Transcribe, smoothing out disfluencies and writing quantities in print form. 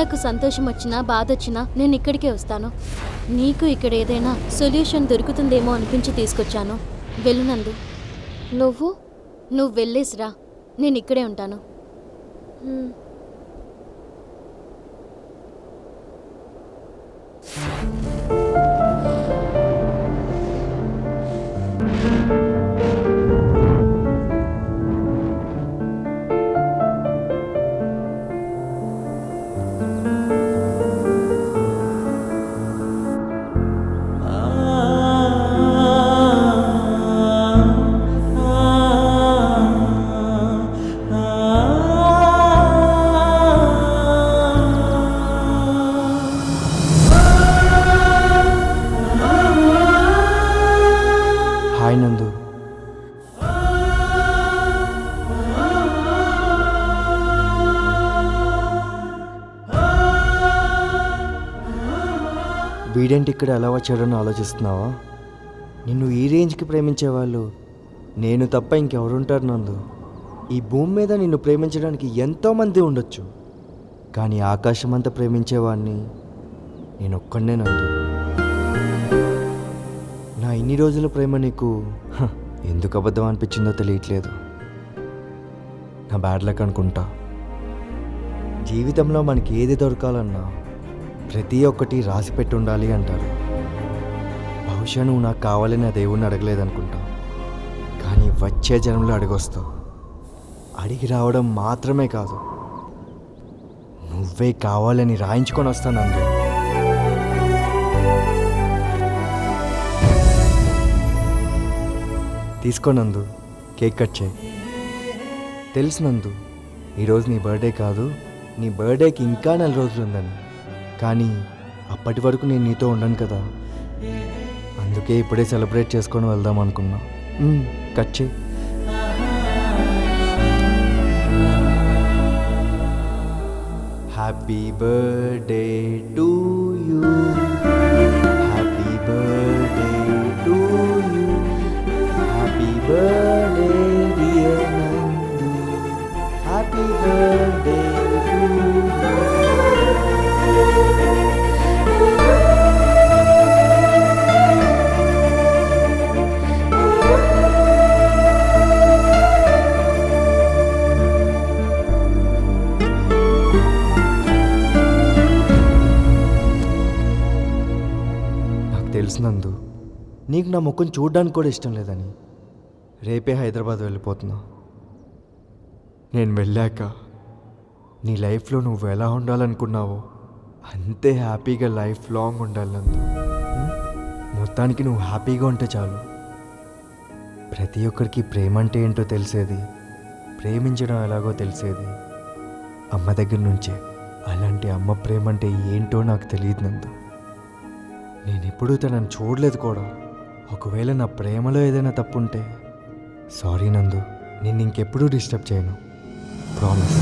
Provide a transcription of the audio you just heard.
నాకు సంతోషం వచ్చినా బాధ వచ్చినా నేను ఇక్కడికే వస్తాను. నీకు ఇక్కడ ఏదైనా సొల్యూషన్ దొరుకుతుందేమో అనిపించి తీసుకొచ్చాను. వెళ్ళు నందు. నువ్వు వెళ్ళేసిరా, నేను ఇక్కడే ఉంటాను. హాయ్ నందు. వీడేంటి ఇక్కడ ఎలా వచ్చాడని ఆలోచిస్తున్నావా? నిన్ను ఈ రేంజ్కి ప్రేమించేవాళ్ళు నేను తప్ప ఇంకెవరుంటారు నందు? ఈ భూమి మీద నిన్ను ప్రేమించడానికి ఎంతోమంది ఉండొచ్చు, కానీ ఆకాశం అంతా ప్రేమించేవాడిని నేను ఒక్కడే నందు. నా ఇన్ని రోజుల ప్రేమ నీకు ఎందుకు అబద్ధం అనిపించిందో తెలియట్లేదు. నా బ్యాడ్ లక్ అనుకుంటా. జీవితంలో మనకి ఏది దొరకాలన్నా ప్రతి ఒక్కటి రాసి పెట్టి ఉండాలి అంటారు. బహుశా నువ్వు నాకు కావాలని ఆ దేవుణ్ణి అడగలేదనుకుంటా, కానీ వచ్చే జన్మలో అడిగొస్తావు. అడిగి రావడం మాత్రమే కాదు, నువ్వే కావాలని రాయించుకొని వస్తాను నందు. తీసుకో నందు, కేక్ కట్ చేయి. తెలుసు నందు, ఈరోజు నీ బర్త్డే కాదు, నీ బర్త్డేకి ఇంకా 4 రోజులు ఉందని. కానీ అప్పటి వరకు నేను నీతో ఉండను కదా, అందుకే ఇప్పుడే సెలబ్రేట్ చేసుకొని వెళ్దాం అనుకున్నా. కట్ చేయి. Happy birthday to you, happy birthday to you, happy birthday dear నందు, హ్యాపీ బర్త్డే టు యూ. తెలుసు నందు, నీకు నా ముఖం చూడడానికి కూడా ఇష్టం లేదని. రేపే హైదరాబాద్ వెళ్ళిపోతున్నా. నేను వెళ్ళాక నీ లైఫ్లో నువ్వు ఎలా ఉండాలనుకున్నావో అంతే హ్యాపీగా లైఫ్ లాంగ్ ఉండాలి నందు. మొత్తానికి నువ్వు హ్యాపీగా ఉంటే చాలు. ప్రతి ఒక్కరికి ప్రేమ అంటే ఏంటో తెలిసేది, ప్రేమించడం ఎలాగో తెలిసేది అమ్మ దగ్గర నుంచే. అలాంటి అమ్మ ప్రేమ అంటే ఏంటో నాకు తెలియదు నందు. నేను ఎప్పుడూ తనని చూడలేదు కూడా. ఒకవేళ నా ప్రేమలో ఏదైనా తప్పు ఉంటే సారీ నందు, నేను ఇంకెప్పుడూ డిస్టర్బ్ చేయను, ప్రామిస్.